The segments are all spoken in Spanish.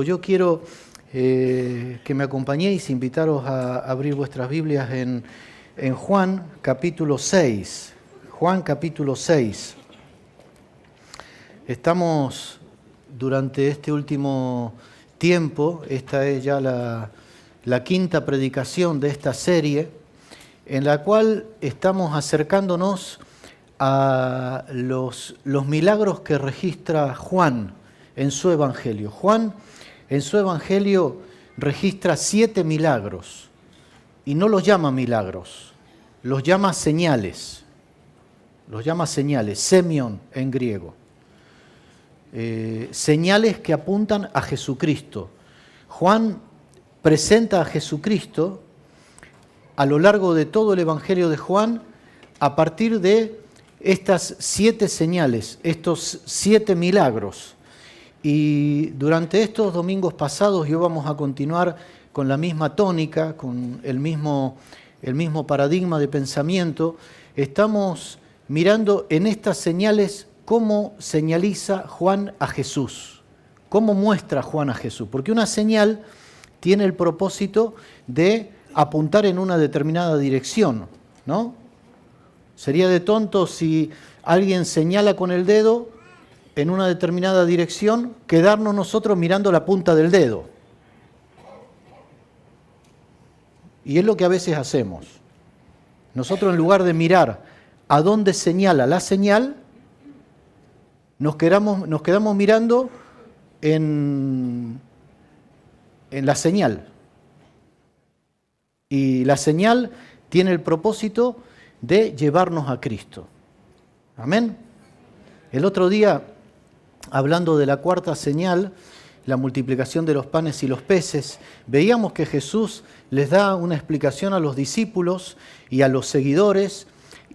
Yo quiero que me acompañéis, invitaros a abrir vuestras Biblias en Juan capítulo 6. Juan capítulo 6. Estamos durante este último tiempo, esta es ya la quinta predicación de esta serie, en la cual estamos acercándonos a los milagros que registra Juan en su Evangelio. Juan en su Evangelio registra 7 milagros y no los llama milagros, los llama señales. Los llama señales, semion en griego. Señales que apuntan a Jesucristo. Juan presenta a Jesucristo a lo largo de todo el Evangelio de Juan a partir de estas 7 señales, estos 7 milagros. Y durante estos domingos pasados vamos a continuar con la misma tónica, con el mismo paradigma de pensamiento. Estamos mirando en estas señales cómo señaliza Juan a Jesús, cómo muestra Juan a Jesús. Porque una señal tiene el propósito de apuntar en una determinada dirección, ¿no? Sería de tonto si alguien señala con el dedo en una determinada dirección, quedarnos nosotros mirando la punta del dedo. Y es lo que a veces hacemos. Nosotros, en lugar de mirar a dónde señala la señal, nos quedamos mirando en la señal. Y la señal tiene el propósito de llevarnos a Cristo. Amén. El otro día, hablando de la cuarta señal, la multiplicación de los panes y los peces, veíamos que Jesús les da una explicación a los discípulos y a los seguidores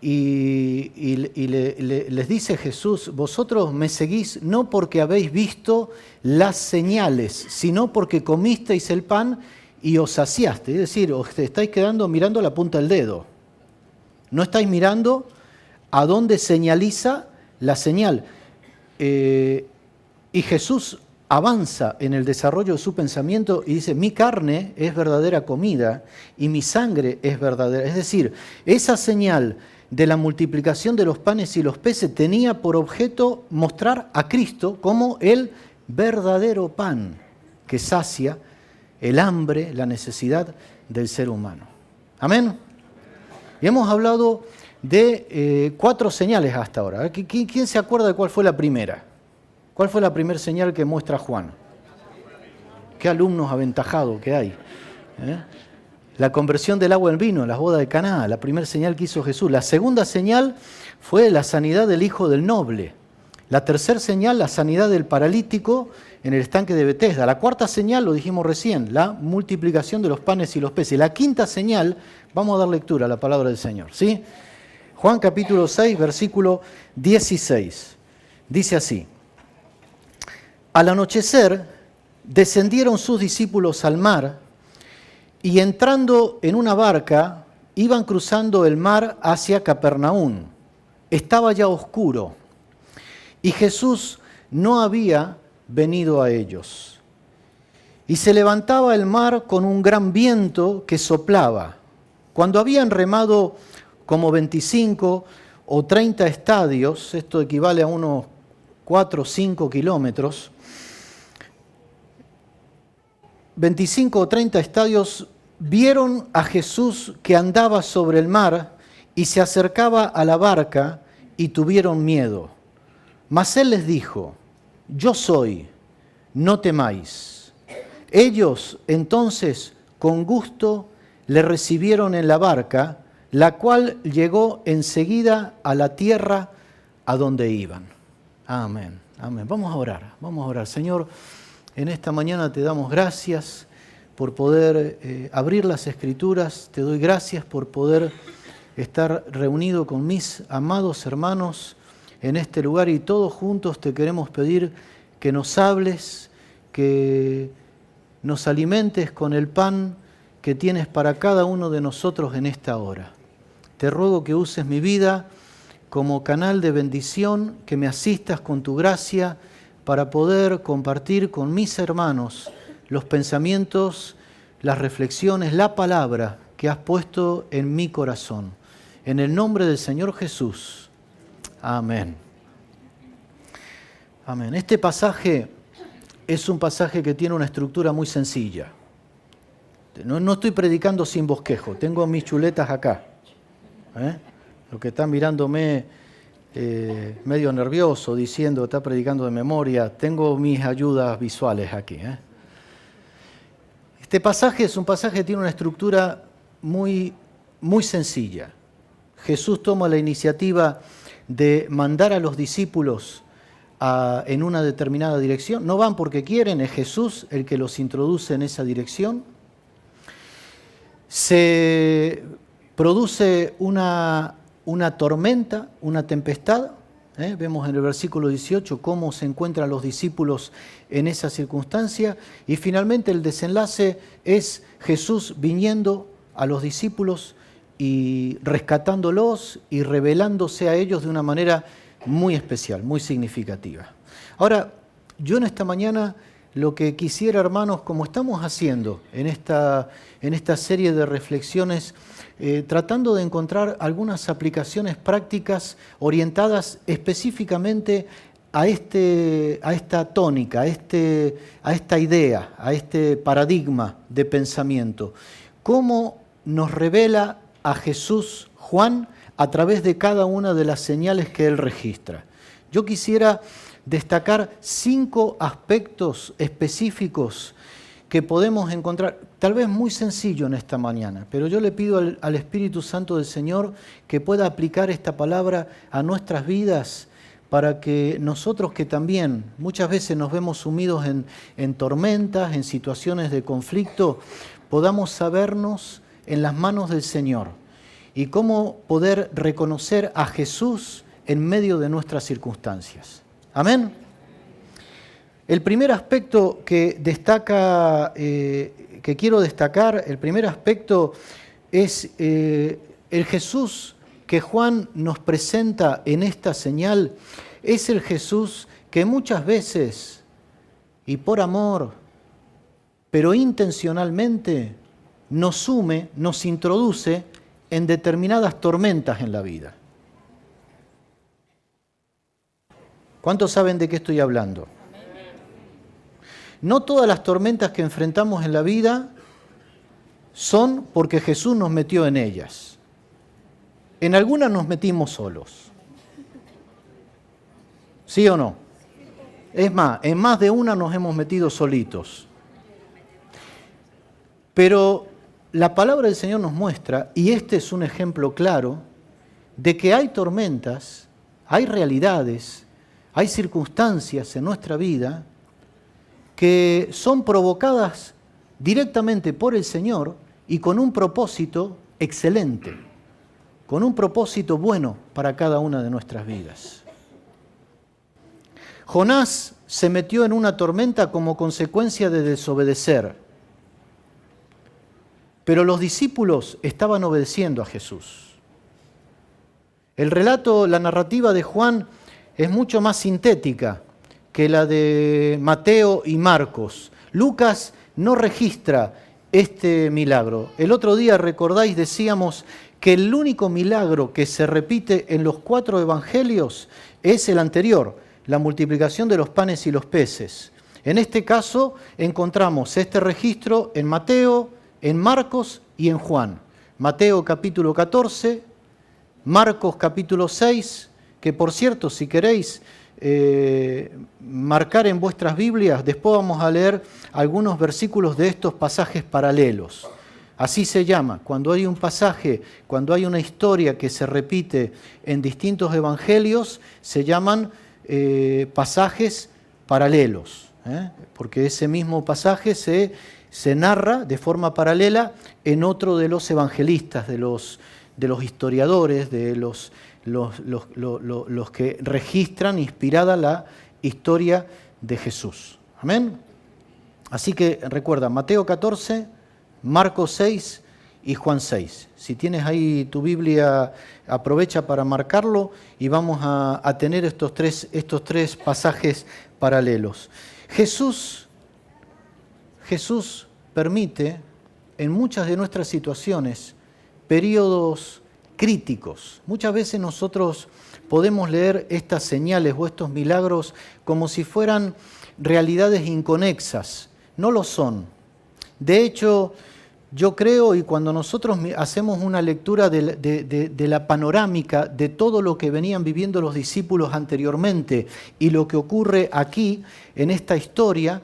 y les dice Jesús: vosotros me seguís no porque habéis visto las señales, sino porque comisteis el pan y os saciasteis. Es decir, os estáis quedando mirando la punta del dedo. No estáis mirando a dónde señaliza la señal. Y Jesús avanza en el desarrollo de su pensamiento y dice: mi carne es verdadera comida y mi sangre es verdadera. Es decir, esa señal de la multiplicación de los panes y los peces tenía por objeto mostrar a Cristo como el verdadero pan que sacia el hambre, la necesidad del ser humano. Amén. Y hemos hablado de 4 señales hasta ahora. ¿Quién se acuerda de cuál fue la primera? ¿Cuál fue la primera señal que muestra Juan? Qué alumnos aventajados que hay. La conversión del agua en vino en las bodas de Caná, la primera señal que hizo Jesús. La segunda señal fue la sanidad del hijo del noble. La tercera señal, la sanidad del paralítico en el estanque de Betesda. La cuarta señal, lo dijimos recién, la multiplicación de los panes y los peces. La quinta señal, vamos a dar lectura a la palabra del Señor, ¿sí? Juan capítulo 6, versículo 16. Dice así: al anochecer descendieron sus discípulos al mar y entrando en una barca iban cruzando el mar hacia Capernaum. Estaba ya oscuro y Jesús no había venido a ellos. Y se levantaba el mar con un gran viento que soplaba. Cuando habían remado como 25 o 30 estadios, esto equivale a unos 4 o 5 kilómetros, 25 o 30 estadios, vieron a Jesús que andaba sobre el mar y se acercaba a la barca y tuvieron miedo. Mas él les dijo: yo soy, no temáis. Ellos entonces con gusto le recibieron en la barca, la cual llegó enseguida a la tierra a donde iban. Amén, amén. Vamos a orar. Señor, en esta mañana te damos gracias por poder abrir las Escrituras. Te doy gracias por poder estar reunido con mis amados hermanos en este lugar y todos juntos te queremos pedir que nos hables, que nos alimentes con el pan que tienes para cada uno de nosotros en esta hora. Te ruego que uses mi vida como canal de bendición, que me asistas con tu gracia para poder compartir con mis hermanos los pensamientos, las reflexiones, la palabra que has puesto en mi corazón. En el nombre del Señor Jesús. Amén. Amén. Este pasaje es un pasaje que tiene una estructura muy sencilla. No estoy predicando sin bosquejo, tengo mis chuletas acá. Los que están mirándome medio nervioso, diciendo, está predicando de memoria, tengo mis ayudas visuales aquí. Este pasaje es un pasaje que tiene una estructura muy, muy sencilla. Jesús toma la iniciativa de mandar a los discípulos en una determinada dirección. No van porque quieren, es Jesús el que los introduce en esa dirección. Se produce una tormenta, una tempestad. Vemos en el versículo 18 cómo se encuentran los discípulos en esa circunstancia. Y finalmente el desenlace es Jesús viniendo a los discípulos y rescatándolos y revelándose a ellos de una manera muy especial, muy significativa. Ahora, yo en esta mañana lo que quisiera, hermanos, como estamos haciendo en esta serie de reflexiones, tratando de encontrar algunas aplicaciones prácticas orientadas específicamente a esta tónica, a esta idea, a este paradigma de pensamiento. ¿Cómo nos revela a Jesús Juan a través de cada una de las señales que él registra? Yo quisiera destacar 5 aspectos específicos que podemos encontrar, tal vez muy sencillo en esta mañana, pero yo le pido al Espíritu Santo del Señor que pueda aplicar esta palabra a nuestras vidas para que nosotros que también muchas veces nos vemos sumidos en tormentas, en situaciones de conflicto, podamos sabernos en las manos del Señor y cómo poder reconocer a Jesús en medio de nuestras circunstancias. Amén. El primer aspecto que quiero destacar, el primer aspecto es el Jesús que Juan nos presenta en esta señal, es el Jesús que muchas veces, y por amor, pero intencionalmente, nos sume, nos introduce en determinadas tormentas en la vida. ¿Cuántos saben de qué estoy hablando? No todas las tormentas que enfrentamos en la vida son porque Jesús nos metió en ellas. En algunas nos metimos solos. ¿Sí o no? Es más, en más de una nos hemos metido solitos. Pero la palabra del Señor nos muestra, y este es un ejemplo claro, de que hay tormentas, hay realidades, hay circunstancias en nuestra vida que son provocadas directamente por el Señor y con un propósito excelente, con un propósito bueno para cada una de nuestras vidas. Jonás se metió en una tormenta como consecuencia de desobedecer, pero los discípulos estaban obedeciendo a Jesús. El relato, la narrativa de Juan es mucho más sintética que la de Mateo y Marcos. Lucas no registra este milagro. El otro día, recordáis, decíamos que el único milagro que se repite en los 4 evangelios es el anterior, la multiplicación de los panes y los peces. En este caso encontramos este registro en Mateo, en Marcos y en Juan. Mateo capítulo 14, Marcos capítulo 6, que por cierto, si queréis marcar en vuestras Biblias, después vamos a leer algunos versículos de estos pasajes paralelos. Así se llama, cuando hay un pasaje, cuando hay una historia que se repite en distintos evangelios, se llaman pasajes paralelos, porque ese mismo pasaje se narra de forma paralela en otro de los evangelistas, de los historiadores, de los que registran inspirada la historia de Jesús. Amén. Así que recuerda, Mateo 14, Marcos 6 y Juan 6. Si tienes ahí tu Biblia, aprovecha para marcarlo y vamos a tener estos tres pasajes paralelos. Jesús permite en muchas de nuestras situaciones periodos críticos. Muchas veces nosotros podemos leer estas señales o estos milagros como si fueran realidades inconexas. No lo son. De hecho, yo creo, y cuando nosotros hacemos una lectura de la panorámica de todo lo que venían viviendo los discípulos anteriormente y lo que ocurre aquí en esta historia,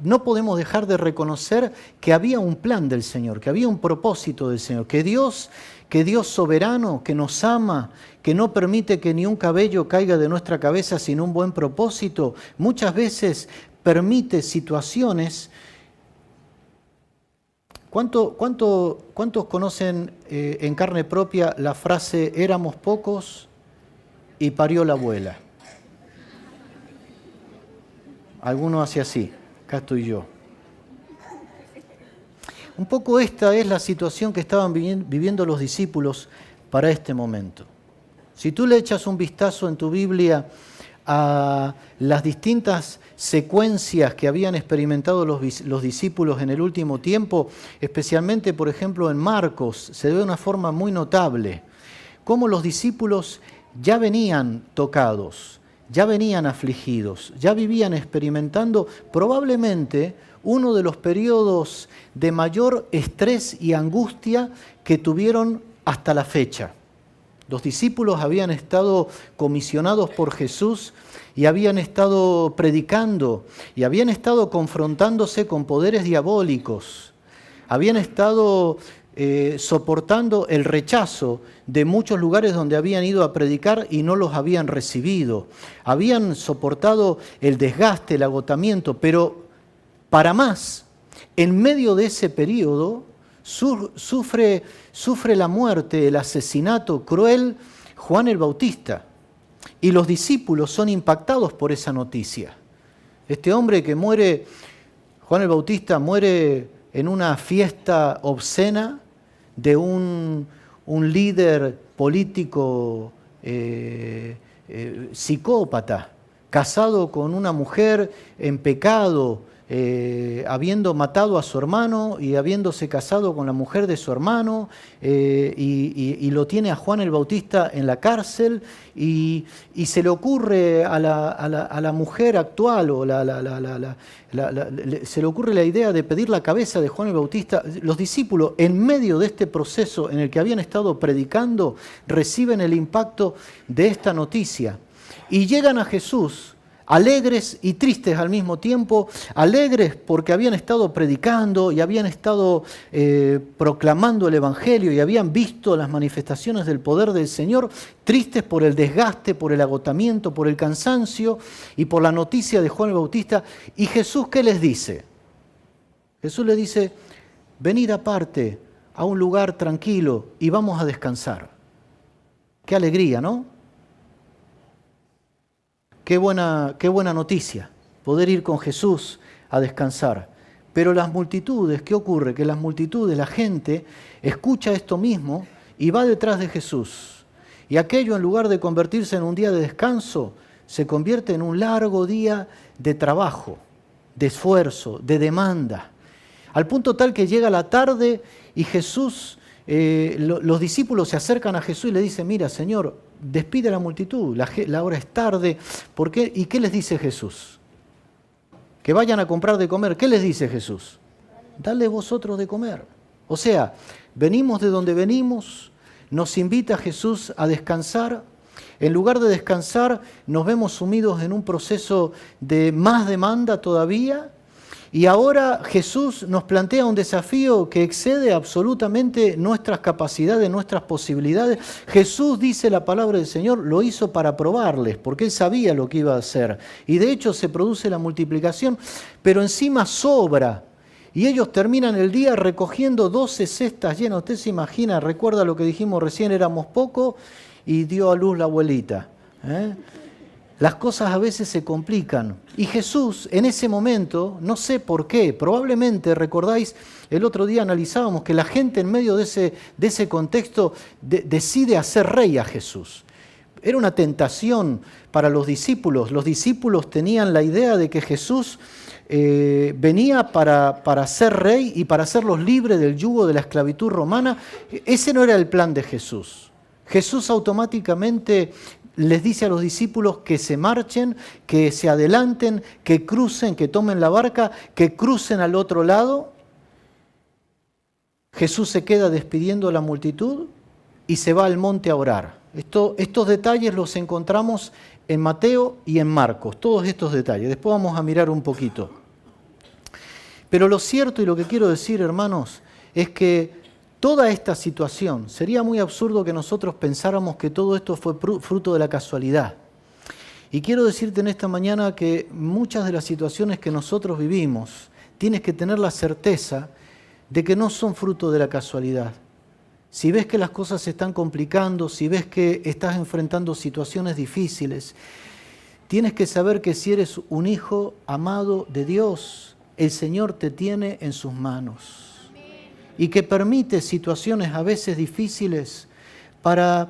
no podemos dejar de reconocer que había un plan del Señor, que había un propósito del Señor, que Dios soberano, que nos ama, que no permite que ni un cabello caiga de nuestra cabeza sin un buen propósito, muchas veces permite situaciones. ¿Cuántos conocen en carne propia la frase éramos pocos y parió la abuela? Alguno hace así, acá estoy yo. Un poco esta es la situación que estaban viviendo los discípulos para este momento. Si tú le echas un vistazo en tu Biblia a las distintas secuencias que habían experimentado los discípulos en el último tiempo, especialmente, por ejemplo, en Marcos, se ve de una forma muy notable cómo los discípulos ya venían tocados, ya venían afligidos, ya vivían experimentando probablemente uno de los periodos de mayor estrés y angustia que tuvieron hasta la fecha. Los discípulos habían estado comisionados por Jesús y habían estado predicando y habían estado confrontándose con poderes diabólicos. Habían estado soportando el rechazo de muchos lugares donde habían ido a predicar y no los habían recibido. Habían soportado el desgaste, el agotamiento, pero para más, en medio de ese periodo, sufre la muerte, el asesinato cruel Juan el Bautista. Y los discípulos son impactados por esa noticia. Este hombre que muere, Juan el Bautista, muere en una fiesta obscena de un líder político psicópata, casado con una mujer en pecado, habiendo matado a su hermano y habiéndose casado con la mujer de su hermano, y lo tiene a Juan el Bautista en la cárcel, y se le ocurre a la mujer actual, o se le ocurre la idea de pedir la cabeza de Juan el Bautista. Los discípulos, en medio de este proceso en el que habían estado predicando, reciben el impacto de esta noticia y llegan a Jesús, alegres y tristes al mismo tiempo, alegres porque habían estado predicando y habían estado proclamando el Evangelio y habían visto las manifestaciones del poder del Señor, tristes por el desgaste, por el agotamiento, por el cansancio y por la noticia de Juan el Bautista. ¿Y Jesús qué les dice? Jesús les dice, venid aparte a un lugar tranquilo y vamos a descansar. Qué alegría, ¿no? Qué buena noticia, poder ir con Jesús a descansar. Pero las multitudes, ¿qué ocurre? Que las multitudes, la gente, escucha esto mismo y va detrás de Jesús. Y aquello, en lugar de convertirse en un día de descanso, se convierte en un largo día de trabajo, de esfuerzo, de demanda. Al punto tal que llega la tarde y Jesús, los discípulos se acercan a Jesús y le dicen, mira, Señor, despide a la multitud, la hora es tarde. ¿Por qué? ¿Y qué les dice Jesús? Que vayan a comprar de comer. ¿Qué les dice Jesús? Dale vosotros de comer. O sea, venimos de donde venimos, nos invita Jesús a descansar. En lugar de descansar, nos vemos sumidos en un proceso de más demanda todavía. Y ahora Jesús nos plantea un desafío que excede absolutamente nuestras capacidades, nuestras posibilidades. Jesús, dice la palabra del Señor, lo hizo para probarles, porque Él sabía lo que iba a hacer. Y de hecho se produce la multiplicación, pero encima sobra. Y ellos terminan el día recogiendo 12 cestas llenas. Usted se imagina, recuerda lo que dijimos recién, éramos pocos y dio a luz la abuelita. las cosas a veces se complican. Y Jesús, en ese momento, no sé por qué, probablemente, recordáis, el otro día analizábamos que la gente en medio de ese contexto decide hacer rey a Jesús. Era una tentación para los discípulos. Los discípulos tenían la idea de que Jesús venía para ser rey y para hacerlos libres del yugo de la esclavitud romana. Ese no era el plan de Jesús. Jesús automáticamente les dice a los discípulos que se marchen, que se adelanten, que crucen, que tomen la barca, que crucen al otro lado. Jesús se queda despidiendo a la multitud y se va al monte a orar. Estos detalles los encontramos en Mateo y en Marcos, todos estos detalles. Después vamos a mirar un poquito. Pero lo cierto y lo que quiero decir, hermanos, es que toda esta situación, sería muy absurdo que nosotros pensáramos que todo esto fue fruto de la casualidad. Y quiero decirte en esta mañana que muchas de las situaciones que nosotros vivimos, tienes que tener la certeza de que no son fruto de la casualidad. Si ves que las cosas se están complicando, si ves que estás enfrentando situaciones difíciles, tienes que saber que si eres un hijo amado de Dios, el Señor te tiene en sus manos. Y que permite situaciones a veces difíciles para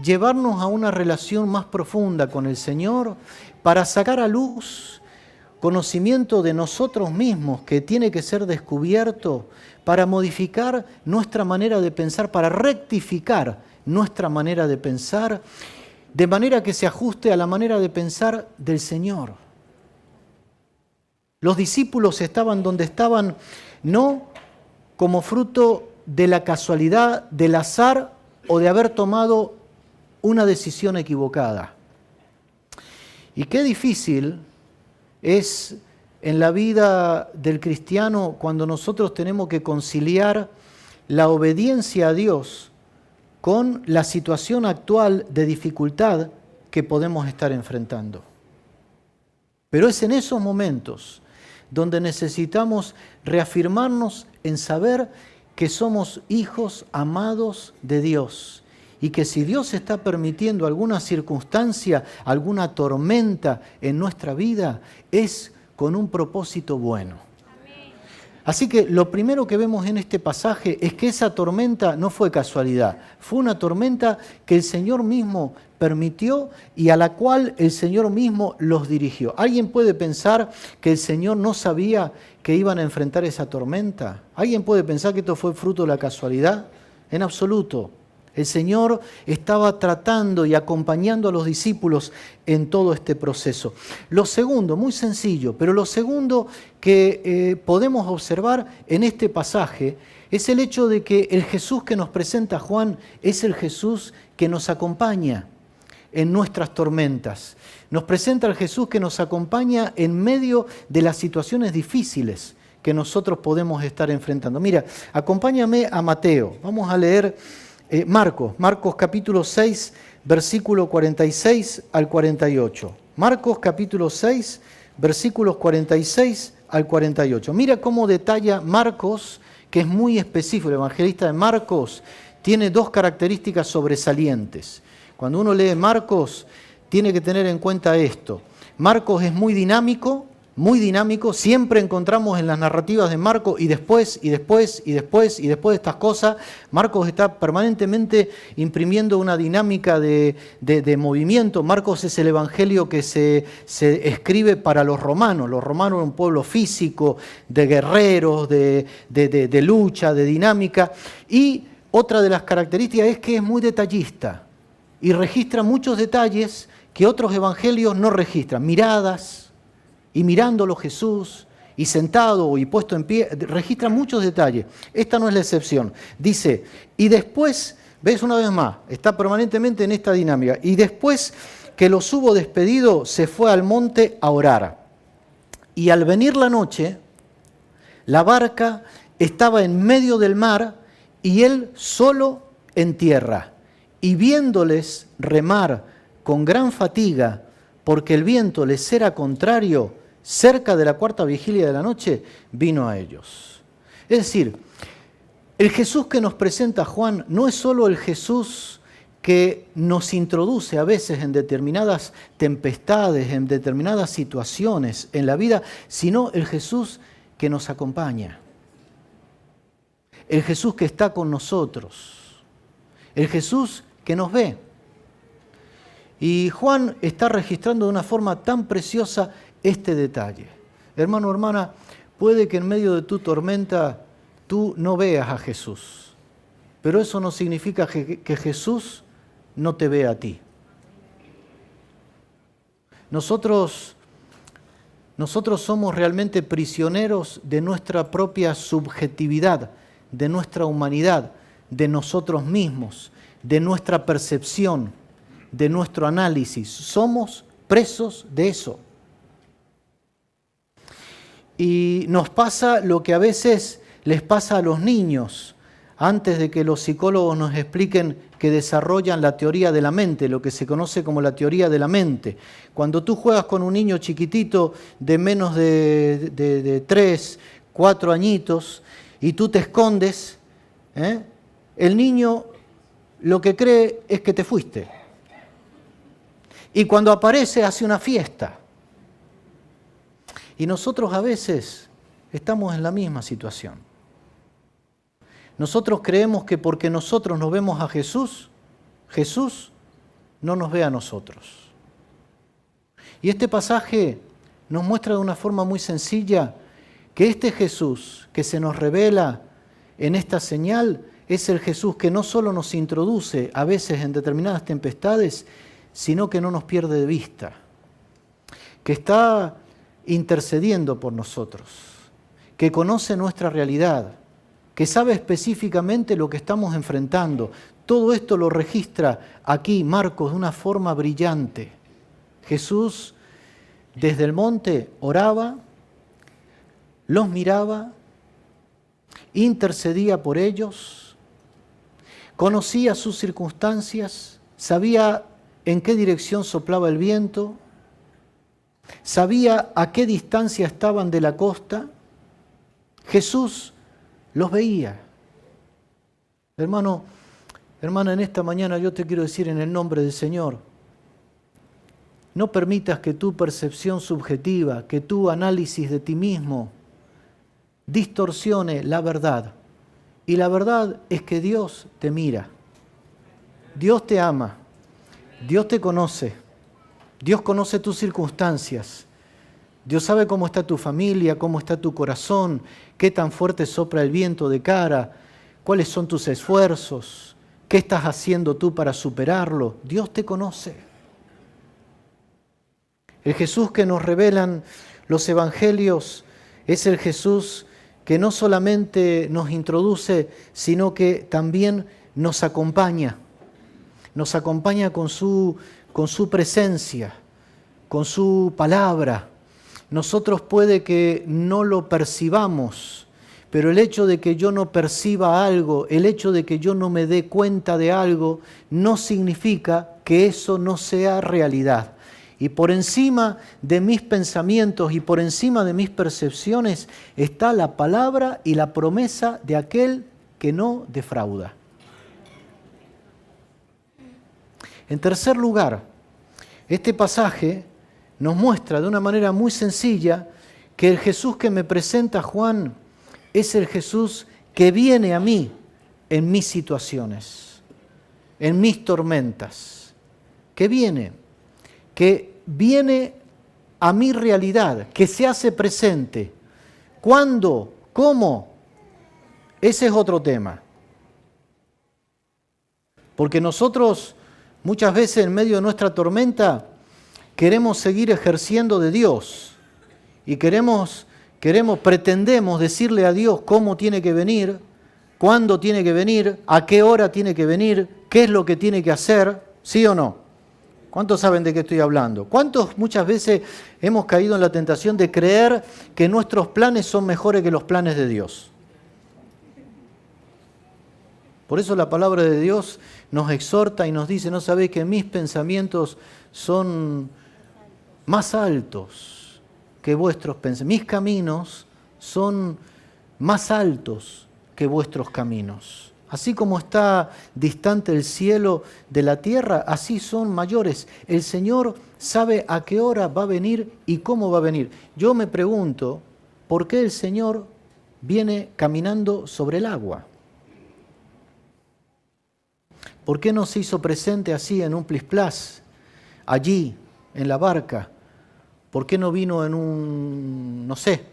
llevarnos a una relación más profunda con el Señor, para sacar a luz conocimiento de nosotros mismos que tiene que ser descubierto, para modificar nuestra manera de pensar, para rectificar nuestra manera de pensar, de manera que se ajuste a la manera de pensar del Señor. Los discípulos estaban donde estaban, no como fruto de la casualidad, del azar o de haber tomado una decisión equivocada. Y qué difícil es en la vida del cristiano cuando nosotros tenemos que conciliar la obediencia a Dios con la situación actual de dificultad que podemos estar enfrentando. Pero es en esos momentos donde necesitamos reafirmarnos en saber que somos hijos amados de Dios y que si Dios está permitiendo alguna circunstancia, alguna tormenta en nuestra vida, es con un propósito bueno. Así que lo primero que vemos en este pasaje es que esa tormenta no fue casualidad, fue una tormenta que el Señor mismo permitió y a la cual el Señor mismo los dirigió. ¿Alguien puede pensar que el Señor no sabía que iban a enfrentar esa tormenta? ¿Alguien puede pensar que esto fue fruto de la casualidad? En absoluto. El Señor estaba tratando y acompañando a los discípulos en todo este proceso. Lo segundo, muy sencillo, pero lo segundo que podemos observar en este pasaje es el hecho de que el Jesús que nos presenta Juan es el Jesús que nos acompaña en nuestras tormentas. Nos presenta al Jesús que nos acompaña en medio de las situaciones difíciles que nosotros podemos estar enfrentando. Mira, acompáñame a Mateo. Vamos a leer Marcos capítulo 6, versículo 46 al 48. Marcos capítulo 6, versículos 46 al 48. Mira cómo detalla Marcos, que es muy específico. El evangelista de Marcos tiene dos características sobresalientes. Cuando uno lee Marcos, tiene que tener en cuenta esto. Marcos es muy dinámico, siempre encontramos en las narrativas de Marcos y después de estas cosas, Marcos está permanentemente imprimiendo una dinámica de movimiento. Marcos es el evangelio que se escribe para los romanos. Los romanos eran un pueblo físico, de guerreros, de lucha, de dinámica. Y otra de las características es que es muy detallista y registra muchos detalles que otros evangelios no registran. Miradas, y mirándolo Jesús, y sentado y puesto en pie, registra muchos detalles. Esta no es la excepción. Dice, y después, ves una vez más, está permanentemente en esta dinámica, y después que los hubo despedido, se fue al monte a orar. Y al venir la noche, la barca estaba en medio del mar, y él solo en tierra. Y viéndoles remar con gran fatiga, porque el viento les era contrario, cerca de la cuarta vigilia de la noche, vino a ellos. Es decir, el Jesús que nos presenta Juan no es solo el Jesús que nos introduce a veces en determinadas tempestades, en determinadas situaciones en la vida, sino el Jesús que nos acompaña, el Jesús que está con nosotros, el Jesús que nos ve. Y Juan está registrando de una forma tan preciosa este detalle. Hermano, hermana, puede que en medio de tu tormenta tú no veas a Jesús, pero eso no significa que Jesús no te vea a ti. Nosotros somos realmente prisioneros de nuestra propia subjetividad, de nuestra humanidad, de nosotros mismos, de nuestra percepción, de nuestro análisis. Somos presos de eso. Y nos pasa lo que a veces les pasa a los niños, antes de que los psicólogos nos expliquen que desarrollan la teoría de la mente, lo que se conoce como la teoría de la mente. Cuando tú juegas con un niño chiquitito de menos de 3, 4 añitos y tú te escondes, el niño lo que cree es que te fuiste. Y cuando aparece hace una fiesta. Y nosotros a veces estamos en la misma situación. Nosotros creemos que porque nosotros nos vemos a Jesús, Jesús no nos ve a nosotros. Y este pasaje nos muestra de una forma muy sencilla que este Jesús que se nos revela en esta señal es el Jesús que no solo nos introduce a veces en determinadas tempestades, sino que no nos pierde de vista, que está intercediendo por nosotros, que conoce nuestra realidad, que sabe específicamente lo que estamos enfrentando. Todo esto lo registra aquí Marcos de una forma brillante. Jesús desde el monte oraba, los miraba, intercedía por ellos, conocía sus circunstancias, sabía en qué dirección soplaba el viento, sabía a qué distancia estaban de la costa. Jesús los veía. Hermano, hermana, en esta mañana yo te quiero decir en el nombre del Señor, no permitas que tu percepción subjetiva, que tu análisis de ti mismo distorsione la verdad. Y la verdad es que Dios te mira, Dios te ama, Dios te conoce, Dios conoce tus circunstancias, Dios sabe cómo está tu familia, cómo está tu corazón, qué tan fuerte sopla el viento de cara, cuáles son tus esfuerzos, qué estás haciendo tú para superarlo. Dios te conoce. El Jesús que nos revelan los evangelios es el Jesús que no solamente nos introduce, sino que también nos acompaña con su presencia, con su palabra. Nosotros puede que no lo percibamos, pero el hecho de que yo no perciba algo, el hecho de que yo no me dé cuenta de algo, no significa que eso no sea realidad. Y por encima de mis pensamientos y por encima de mis percepciones está la palabra y la promesa de aquel que no defrauda. En tercer lugar, este pasaje nos muestra de una manera muy sencilla que el Jesús que me presenta Juan es el Jesús que viene a mí en mis situaciones, en mis tormentas, que viene a mi realidad, que se hace presente. ¿Cuándo? ¿Cómo? Ese es otro tema. Porque nosotros muchas veces en medio de nuestra tormenta queremos seguir ejerciendo de Dios y pretendemos decirle a Dios cómo tiene que venir, cuándo tiene que venir, a qué hora tiene que venir, qué es lo que tiene que hacer, ¿sí o no? ¿Cuántos saben de qué estoy hablando? ¿Cuántos muchas veces hemos caído en la tentación de creer que nuestros planes son mejores que los planes de Dios? Por eso la palabra de Dios nos exhorta y nos dice, ¿no sabéis que mis pensamientos son más altos que vuestros pensamientos? Mis caminos son más altos que vuestros caminos. Así como está distante el cielo de la tierra, así son mayores. El Señor sabe a qué hora va a venir y cómo va a venir. Yo me pregunto, ¿por qué el Señor viene caminando sobre el agua? ¿Por qué no se hizo presente así en un plisplas, allí, en la barca? ¿Por qué no vino en un, no sé,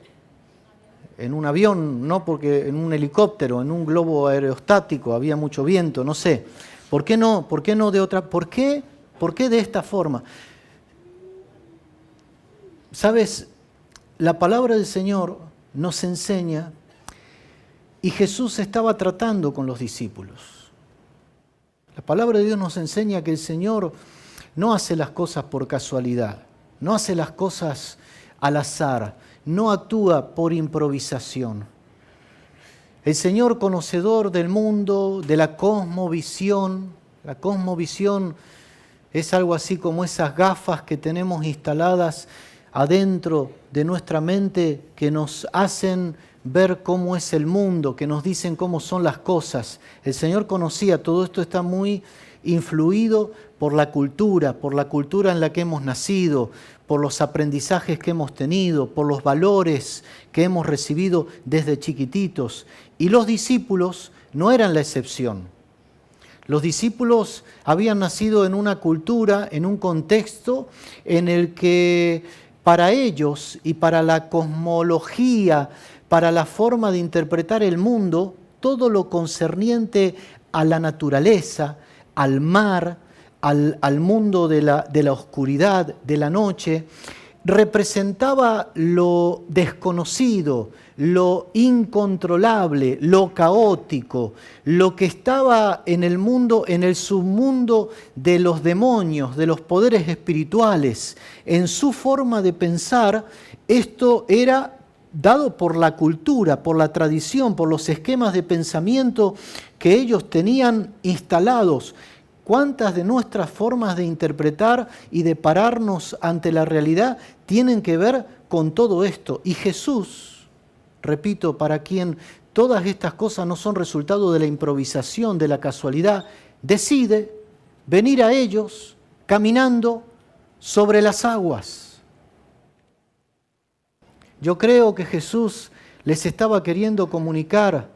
en un avión, no porque en un helicóptero, en un globo aerostático, había mucho viento, no sé? ¿Por qué no de otra? ¿Por qué de esta forma? ¿Sabes? La palabra del Señor nos enseña, y Jesús estaba tratando con los discípulos. La palabra de Dios nos enseña que el Señor no hace las cosas por casualidad, no hace las cosas al azar, no actúa por improvisación. El Señor, conocedor del mundo, de la cosmovisión es algo así como esas gafas que tenemos instaladas adentro de nuestra mente que nos hacen ver cómo es el mundo, que nos dicen cómo son las cosas. El Señor conocía, todo esto está muy influido por la cultura en la que hemos nacido, por los aprendizajes que hemos tenido, por los valores que hemos recibido desde chiquititos. Y los discípulos no eran la excepción. Los discípulos habían nacido en una cultura, en un contexto en el que para ellos y para la cosmología, para la forma de interpretar el mundo, todo lo concerniente a la naturaleza, al mar, al mundo de la oscuridad, de la noche, representaba lo desconocido, lo incontrolable, lo caótico, lo que estaba en el mundo, en el submundo de los demonios, de los poderes espirituales. En su forma de pensar, esto era dado por la cultura, por la tradición, por los esquemas de pensamiento que ellos tenían instalados. ¿Cuántas de nuestras formas de interpretar y de pararnos ante la realidad tienen que ver con todo esto? Y Jesús, repito, para quien todas estas cosas no son resultado de la improvisación, de la casualidad, decide venir a ellos caminando sobre las aguas. Yo creo que Jesús les estaba queriendo comunicar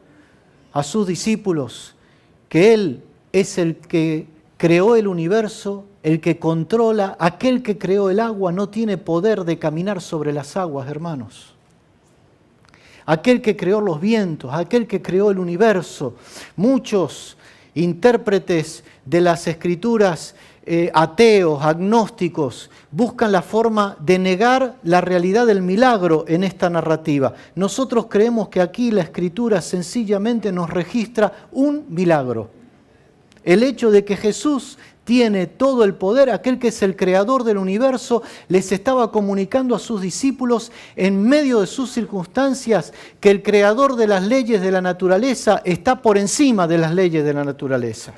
a sus discípulos que Él es el que creó el universo, el que controla. Aquel que creó el agua no tiene poder de caminar sobre las aguas, hermanos. Aquel que creó los vientos, aquel que creó el universo. Muchos intérpretes de las Escrituras, ateos, agnósticos, buscan la forma de negar la realidad del milagro en esta narrativa. Nosotros creemos que aquí la Escritura sencillamente nos registra un milagro. El hecho de que Jesús tiene todo el poder, aquel que es el creador del universo, les estaba comunicando a sus discípulos en medio de sus circunstancias que el creador de las leyes de la naturaleza está por encima de las leyes de la naturaleza.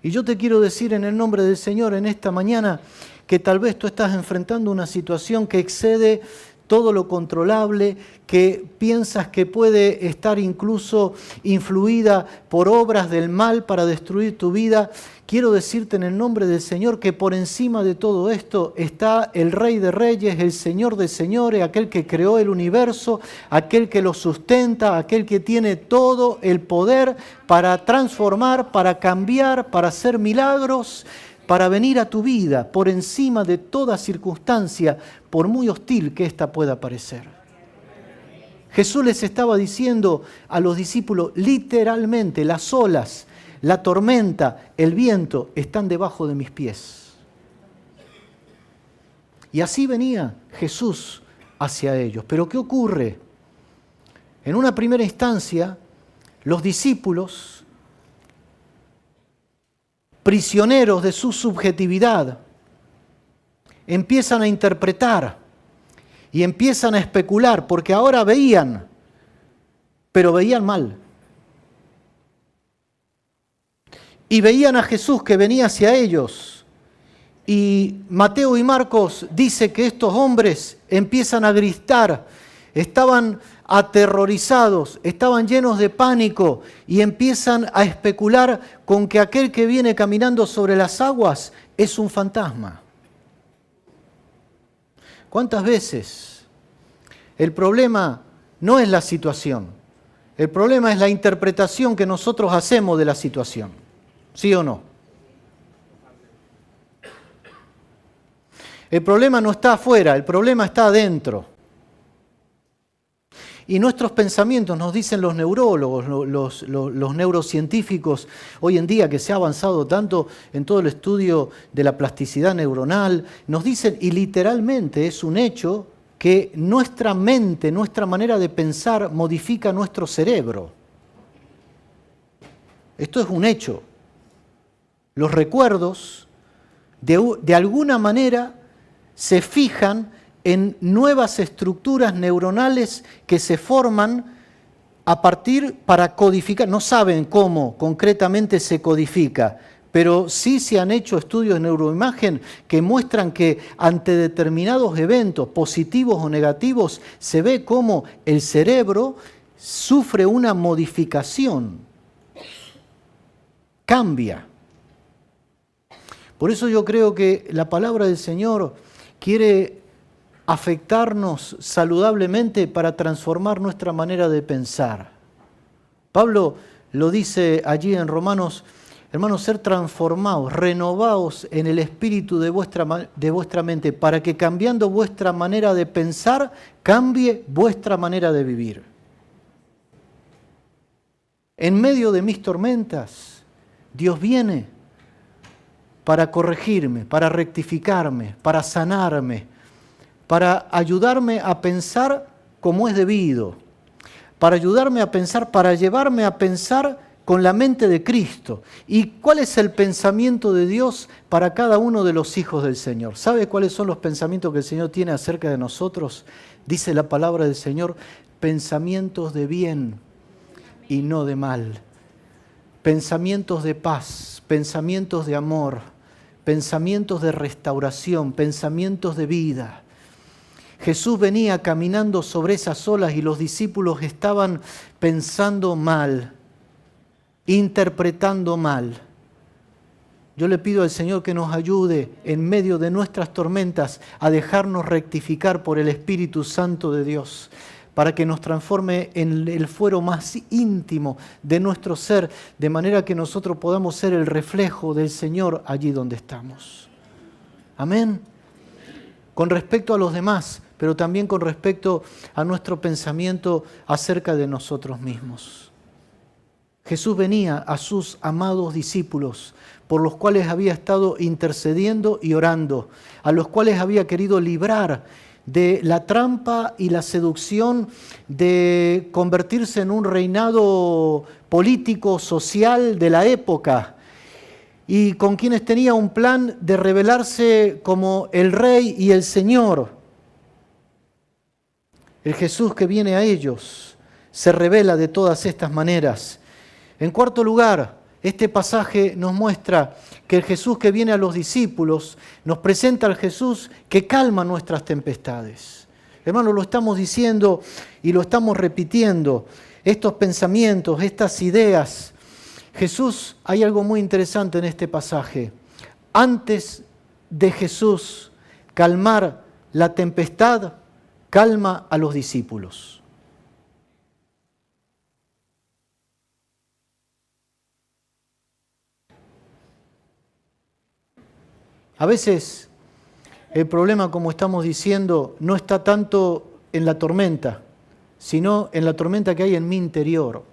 Y yo te quiero decir en el nombre del Señor en esta mañana que tal vez tú estás enfrentando una situación que excede todo lo controlable, que piensas que puede estar incluso influida por obras del mal para destruir tu vida. Quiero decirte en el nombre del Señor que por encima de todo esto está el Rey de Reyes, el Señor de Señores, aquel que creó el universo, aquel que lo sustenta, aquel que tiene todo el poder para transformar, para cambiar, para hacer milagros, para venir a tu vida por encima de toda circunstancia, por muy hostil que ésta pueda parecer. Jesús les estaba diciendo a los discípulos, literalmente, las olas, la tormenta, el viento están debajo de mis pies. Y así venía Jesús hacia ellos. Pero ¿qué ocurre? En una primera instancia, los discípulos, prisioneros de su subjetividad, empiezan a interpretar y empiezan a especular, porque ahora veían, pero veían mal. Y veían a Jesús que venía hacia ellos. Y Mateo y Marcos dice que estos hombres empiezan a gritar, estaban aterrorizados, estaban llenos de pánico y empiezan a especular con que aquel que viene caminando sobre las aguas es un fantasma. ¿Cuántas veces el problema no es la situación? El problema es la interpretación que nosotros hacemos de la situación. ¿Sí o no? El problema no está afuera, el problema está adentro. Y nuestros pensamientos, nos dicen los neurólogos, los neurocientíficos, hoy en día que se ha avanzado tanto en todo el estudio de la plasticidad neuronal, nos dicen, y literalmente es un hecho, que nuestra mente, nuestra manera de pensar modifica nuestro cerebro. Esto es un hecho. Los recuerdos, de alguna manera, se fijan en nuevas estructuras neuronales que se forman a partir para codificar. No saben cómo concretamente se codifica, pero sí se han hecho estudios de neuroimagen que muestran que ante determinados eventos positivos o negativos se ve cómo el cerebro sufre una modificación, cambia. Por eso yo creo que la palabra del Señor quiere afectarnos saludablemente para transformar nuestra manera de pensar. Pablo lo dice allí en Romanos, hermanos, ser transformados, renovados en el espíritu de vuestra mente, para que cambiando vuestra manera de pensar, cambie vuestra manera de vivir. En medio de mis tormentas, Dios viene para corregirme, para rectificarme, para sanarme, para ayudarme a pensar como es debido, para ayudarme a pensar, para llevarme a pensar con la mente de Cristo. ¿Y cuál es el pensamiento de Dios para cada uno de los hijos del Señor? ¿Sabe cuáles son los pensamientos que el Señor tiene acerca de nosotros? Dice la palabra del Señor, pensamientos de bien y no de mal, pensamientos de paz, pensamientos de amor, pensamientos de restauración, pensamientos de vida. Jesús venía caminando sobre esas olas y los discípulos estaban pensando mal, interpretando mal. Yo le pido al Señor que nos ayude en medio de nuestras tormentas a dejarnos rectificar por el Espíritu Santo de Dios, para que nos transforme en el fuero más íntimo de nuestro ser, de manera que nosotros podamos ser el reflejo del Señor allí donde estamos. Amén. Con respecto a los demás, pero también con respecto a nuestro pensamiento acerca de nosotros mismos. Jesús venía a sus amados discípulos, por los cuales había estado intercediendo y orando, a los cuales había querido librar de la trampa y la seducción de convertirse en un reinado político, social de la época, y con quienes tenía un plan de revelarse como el Rey y el Señor. El Jesús que viene a ellos se revela de todas estas maneras. En cuarto lugar, este pasaje nos muestra que el Jesús que viene a los discípulos nos presenta al Jesús que calma nuestras tempestades. Hermanos, lo estamos diciendo y lo estamos repitiendo. Estos pensamientos, estas ideas. Jesús, hay algo muy interesante en este pasaje. Antes de Jesús calmar la tempestad, calma a los discípulos. A veces el problema, como estamos diciendo, no está tanto en la tormenta, sino en la tormenta que hay en mi interior.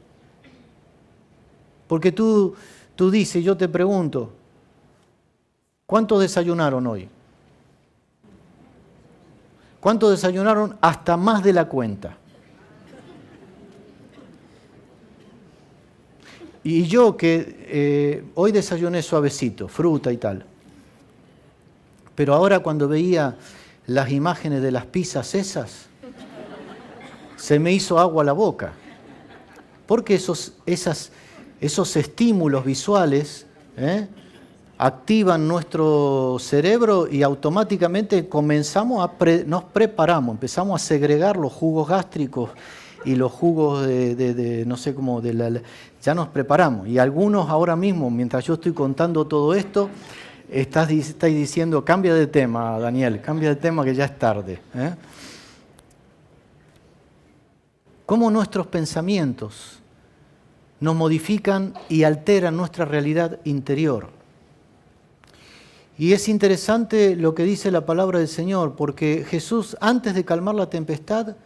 Porque tú dices, yo te pregunto, ¿cuántos desayunaron hoy? ¿Cuántos desayunaron hasta más de la cuenta? Y yo que hoy desayuné suavecito, fruta y tal. Pero ahora cuando veía las imágenes de las pizzas esas, se me hizo agua a la boca. Porque esos estímulos visuales activan nuestro cerebro y automáticamente nos preparamos, empezamos a segregar los jugos gástricos, y los jugos no sé cómo, ya nos preparamos. Y algunos ahora mismo, mientras yo estoy contando todo esto, estáis diciendo, cambia de tema, Daniel, cambia de tema que ya es tarde. Cómo nuestros pensamientos nos modifican y alteran nuestra realidad interior. Y es interesante lo que dice la palabra del Señor, porque Jesús, antes de calmar la tempestad,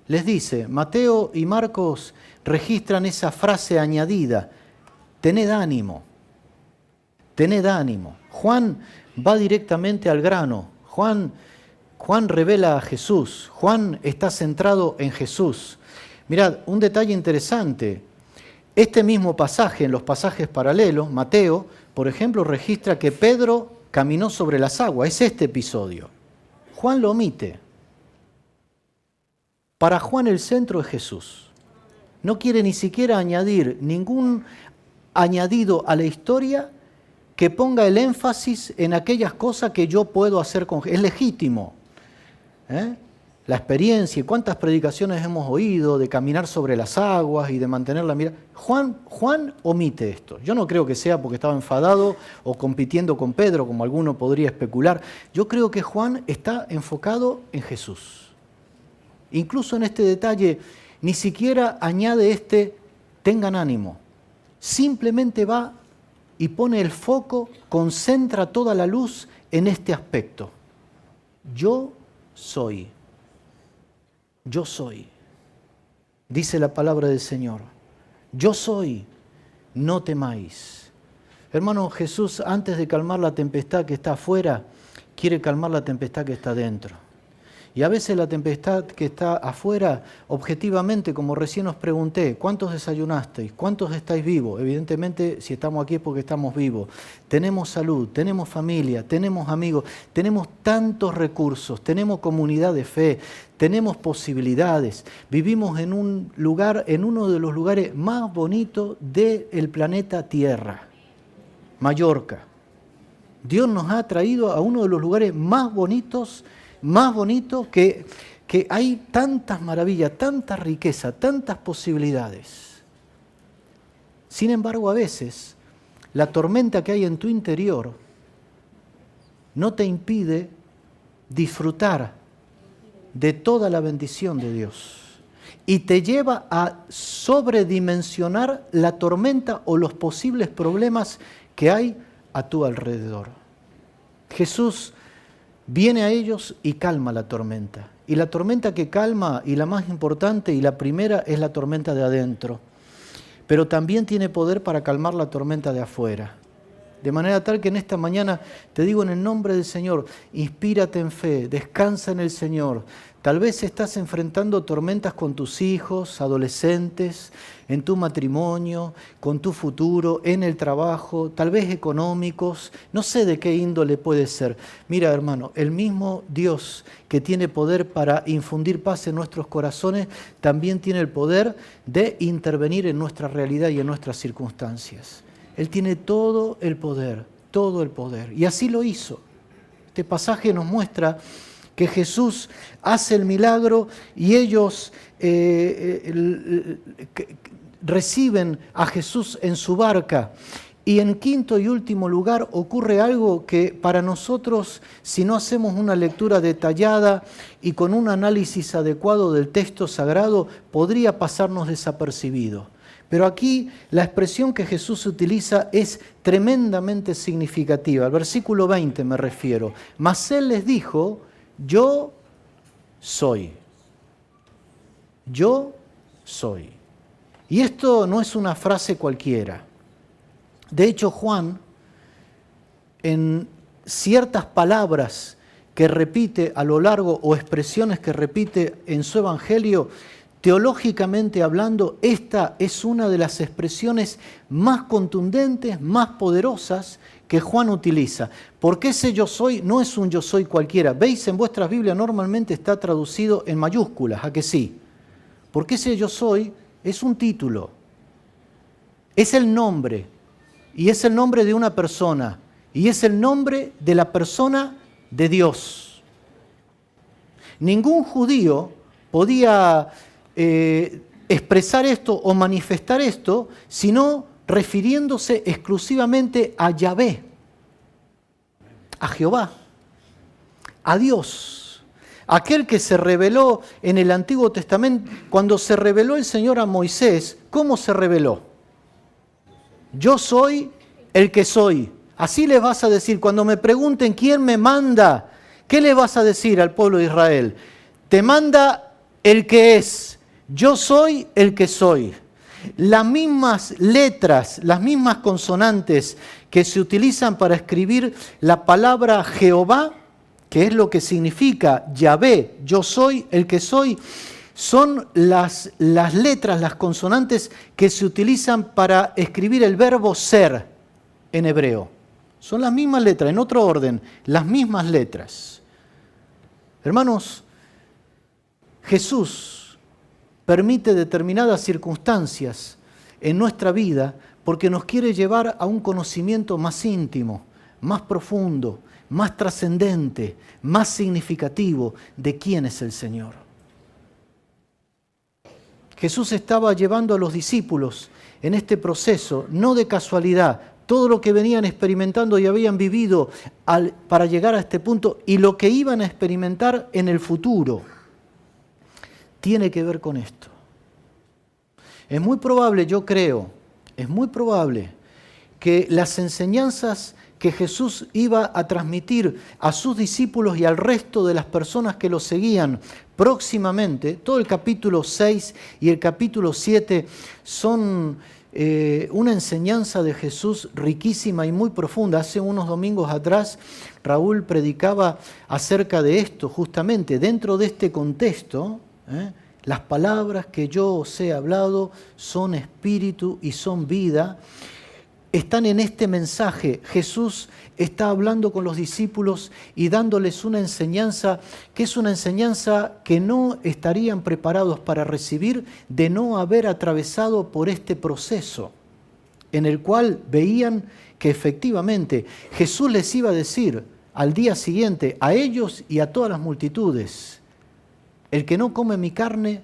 les dice, Mateo y Marcos registran esa frase añadida, tened ánimo, tened ánimo. Juan va directamente al grano, Juan revela a Jesús, Juan está centrado en Jesús. Mirad, un detalle interesante, este mismo pasaje, en los pasajes paralelos, Mateo, por ejemplo, registra que Pedro caminó sobre las aguas, es este episodio. Juan lo omite. Para Juan el centro es Jesús. No quiere ni siquiera añadir ningún añadido a la historia que ponga el énfasis en aquellas cosas que yo puedo hacer con Jesús. Es legítimo. La experiencia y cuántas predicaciones hemos oído de caminar sobre las aguas y de mantener la mirada. Juan omite esto. Yo no creo que sea porque estaba enfadado o compitiendo con Pedro, como alguno podría especular. Yo creo que Juan está enfocado en Jesús. Incluso en este detalle, ni siquiera añade tengan ánimo. Simplemente va y pone el foco, concentra toda la luz en este aspecto. Yo soy. Yo soy, dice la palabra del Señor. Yo soy, no temáis. Hermano, Jesús, antes de calmar la tempestad que está afuera, quiere calmar la tempestad que está dentro. Y a veces la tempestad que está afuera, objetivamente, como recién os pregunté, ¿cuántos desayunasteis? ¿Cuántos estáis vivos? Evidentemente, si estamos aquí es porque estamos vivos. Tenemos salud, tenemos familia, tenemos amigos, tenemos tantos recursos, tenemos comunidad de fe, tenemos posibilidades. Vivimos en un lugar, en uno de los lugares más bonitos del planeta Tierra, Mallorca. Dios nos ha traído a uno de los lugares más bonitos que hay tantas maravillas, tanta riqueza, tantas posibilidades. Sin embargo, a veces, la tormenta que hay en tu interior no te impide disfrutar de toda la bendición de Dios y te lleva a sobredimensionar la tormenta o los posibles problemas que hay a tu alrededor. Jesús viene a ellos y calma la tormenta. Y la tormenta que calma, y la más importante y la primera, es la tormenta de adentro. Pero también tiene poder para calmar la tormenta de afuera. De manera tal que en esta mañana te digo en el nombre del Señor, inspírate en fe, descansa en el Señor. Tal vez estás enfrentando tormentas con tus hijos, adolescentes, en tu matrimonio, con tu futuro, en el trabajo, tal vez económicos, no sé de qué índole puede ser. Mira, hermano, el mismo Dios que tiene poder para infundir paz en nuestros corazones, también tiene el poder de intervenir en nuestra realidad y en nuestras circunstancias. Él tiene todo el poder, todo el poder. Y así lo hizo. Este pasaje nos muestra que Jesús hace el milagro y ellos reciben a Jesús en su barca. Y en quinto y último lugar ocurre algo que para nosotros, si no hacemos una lectura detallada y con un análisis adecuado del texto sagrado, podría pasarnos desapercibido. Pero aquí la expresión que Jesús utiliza es tremendamente significativa. Al versículo 20 me refiero. Mas Él les dijo, yo soy. Yo soy. Y esto no es una frase cualquiera. De hecho, Juan, en ciertas palabras que repite a lo largo o expresiones que repite en su evangelio, teológicamente hablando, esta es una de las expresiones más contundentes, más poderosas que Juan utiliza. Porque ese yo soy no es un yo soy cualquiera. ¿Veis? En vuestras Biblias normalmente está traducido en mayúsculas, ¿a que sí? Porque ese yo soy es un título, es el nombre, y es el nombre de una persona, y es el nombre de la persona de Dios. Ningún judío podía expresar esto o manifestar esto, sino refiriéndose exclusivamente a Yahvé, a Jehová, a Dios, aquel que se reveló en el Antiguo Testamento. Cuando se reveló el Señor a Moisés, ¿cómo se reveló? Yo soy el que soy. Así les vas a decir, cuando me pregunten quién me manda, ¿qué le vas a decir al pueblo de Israel? Te manda el que es. Yo soy el que soy. Las mismas letras, las mismas consonantes que se utilizan para escribir la palabra Jehová, que es lo que significa Yahvé, yo soy el que soy, son las letras, las consonantes que se utilizan para escribir el verbo ser en hebreo. Son las mismas letras, en otro orden, las mismas letras. Hermanos, Jesús permite determinadas circunstancias en nuestra vida porque nos quiere llevar a un conocimiento más íntimo, más profundo, más trascendente, más significativo de quién es el Señor. Jesús estaba llevando a los discípulos en este proceso, no de casualidad, todo lo que venían experimentando y habían vivido para llegar a este punto y lo que iban a experimentar en el futuro, tiene que ver con esto. Es muy probable, yo creo, es muy probable que las enseñanzas que Jesús iba a transmitir a sus discípulos y al resto de las personas que lo seguían próximamente, todo el capítulo 6 y el capítulo 7 son una enseñanza de Jesús riquísima y muy profunda. Hace unos domingos atrás Raúl predicaba acerca de esto, justamente dentro de este contexto. Las palabras que yo os he hablado son espíritu y son vida. Están en este mensaje. Jesús está hablando con los discípulos y dándoles una enseñanza que es una enseñanza que no estarían preparados para recibir de no haber atravesado por este proceso en el cual veían que efectivamente Jesús les iba a decir al día siguiente a ellos y a todas las multitudes: el que no come mi carne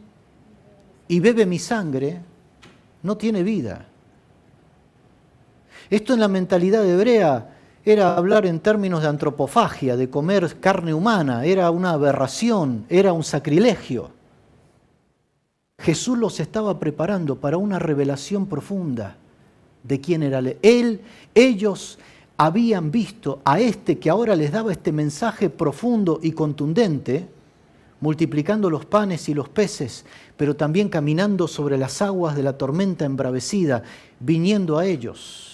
y bebe mi sangre no tiene vida. Esto en la mentalidad hebrea era hablar en términos de antropofagia, de comer carne humana, era una aberración, era un sacrilegio. Jesús los estaba preparando para una revelación profunda de quién era Él. Ellos habían visto a este que ahora les daba este mensaje profundo y contundente, multiplicando los panes y los peces, pero también caminando sobre las aguas de la tormenta embravecida, viniendo a ellos.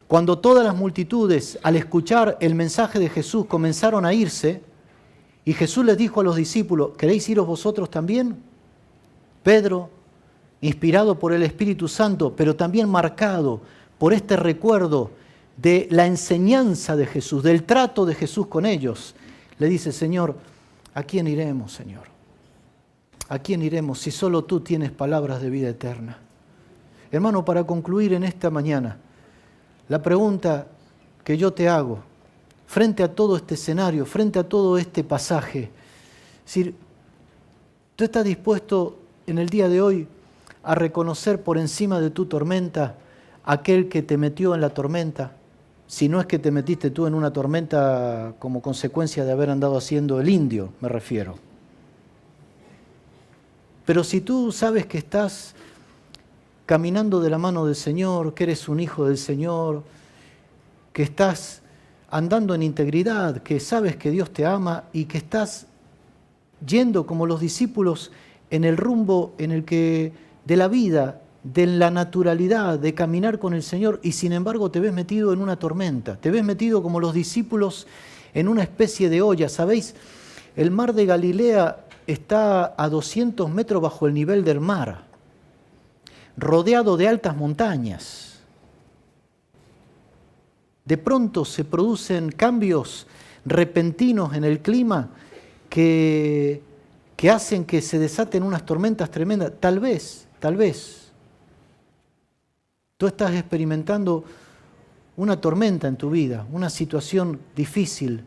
Cuando todas las multitudes, al escuchar el mensaje de Jesús, comenzaron a irse, y Jesús les dijo a los discípulos: ¿queréis iros vosotros también? Pedro, inspirado por el Espíritu Santo, pero también marcado por este recuerdo de la enseñanza de Jesús, del trato de Jesús con ellos, le dice: Señor, ¿a quién iremos, Señor? ¿A quién iremos si solo tú tienes palabras de vida eterna? Hermano, para concluir en esta mañana, la pregunta que yo te hago, frente a todo este escenario, frente a todo este pasaje, es decir, ¿tú estás dispuesto en el día de hoy a reconocer por encima de tu tormenta aquel que te metió en la tormenta? Si no es que te metiste tú en una tormenta como consecuencia de haber andado haciendo el indio, me refiero. Pero si tú sabes que estás caminando de la mano del Señor, que eres un hijo del Señor, que estás andando en integridad, que sabes que Dios te ama y que estás yendo como los discípulos en el rumbo en el que de la vida, de la naturalidad, de caminar con el Señor, y sin embargo te ves metido en una tormenta, te ves metido como los discípulos en una especie de olla. ¿Sabéis? El mar de Galilea está a 200 metros bajo el nivel del mar, rodeado de altas montañas. De pronto se producen cambios repentinos en el clima que hacen que se desaten unas tormentas tremendas. Tal vez, tú estás experimentando una tormenta en tu vida, una situación difícil.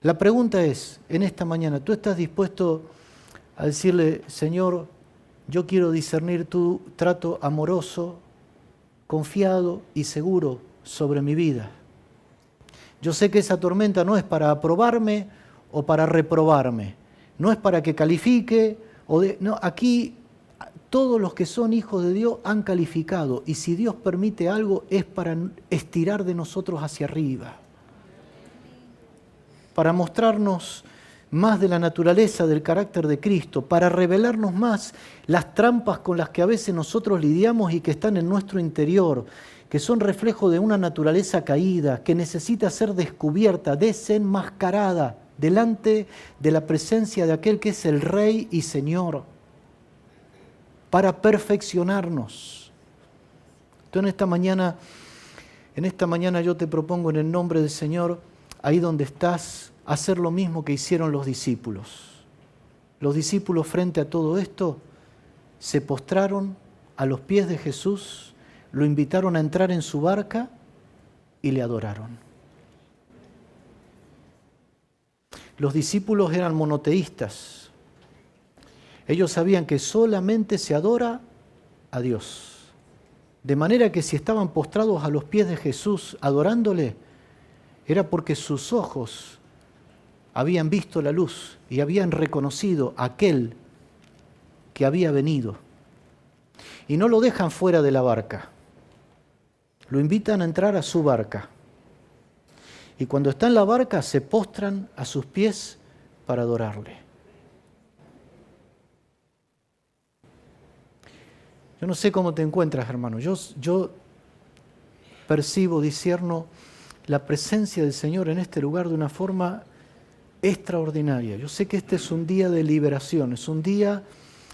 La pregunta es, en esta mañana, ¿tú estás dispuesto a decirle, Señor, yo quiero discernir tu trato amoroso, confiado y seguro sobre mi vida. Yo sé que esa tormenta no es para aprobarme o para reprobarme, no es para que califique, no, aquí todos los que son hijos de Dios han calificado, y si Dios permite algo es para estirar de nosotros hacia arriba, para mostrarnos más de la naturaleza del carácter de Cristo, para revelarnos más las trampas con las que a veces nosotros lidiamos y que están en nuestro interior, que son reflejo de una naturaleza caída, que necesita ser descubierta, desenmascarada, delante de la presencia de aquel que es el Rey y Señor, para perfeccionarnos. Entonces en esta mañana yo te propongo en el nombre del Señor, ahí donde estás, hacer lo mismo que hicieron los discípulos. Los discípulos frente a todo esto se postraron a los pies de Jesús, lo invitaron a entrar en su barca y le adoraron. Los discípulos eran monoteístas. Ellos sabían que solamente se adora a Dios. De manera que si estaban postrados a los pies de Jesús adorándole, era porque sus ojos habían visto la luz y habían reconocido a aquel que había venido. Y no lo dejan fuera de la barca. Lo invitan a entrar a su barca. Y cuando está en la barca se postran a sus pies para adorarle. Yo no sé cómo te encuentras, hermano. Yo percibo, discierno la presencia del Señor en este lugar de una forma extraordinaria. Yo sé que este es un día de liberación, es un día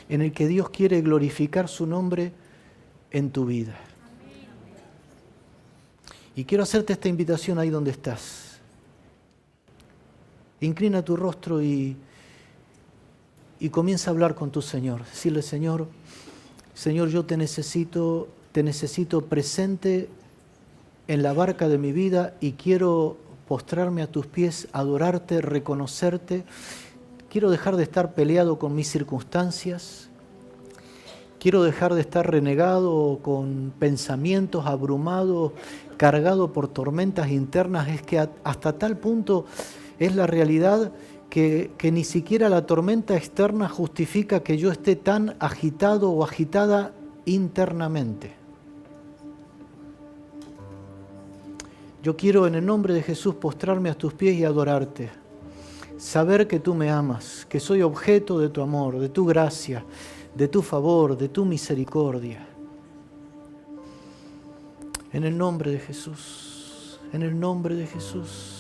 en el que Dios quiere glorificar su nombre en tu vida. Y quiero hacerte esta invitación ahí donde estás. Inclina tu rostro y comienza a hablar con tu Señor. Decirle, Señor, yo te necesito presente en la barca de mi vida y quiero postrarme a tus pies, adorarte, reconocerte. Quiero dejar de estar peleado con mis circunstancias. Quiero dejar de estar renegado con pensamientos, abrumado, cargado por tormentas internas. Es que hasta tal punto es la realidad que ni siquiera la tormenta externa justifica que yo esté tan agitado o agitada internamente. Yo quiero en el nombre de Jesús postrarme a tus pies y adorarte. Saber que tú me amas, que soy objeto de tu amor, de tu gracia, de tu favor, de tu misericordia. En el nombre de Jesús, en el nombre de Jesús.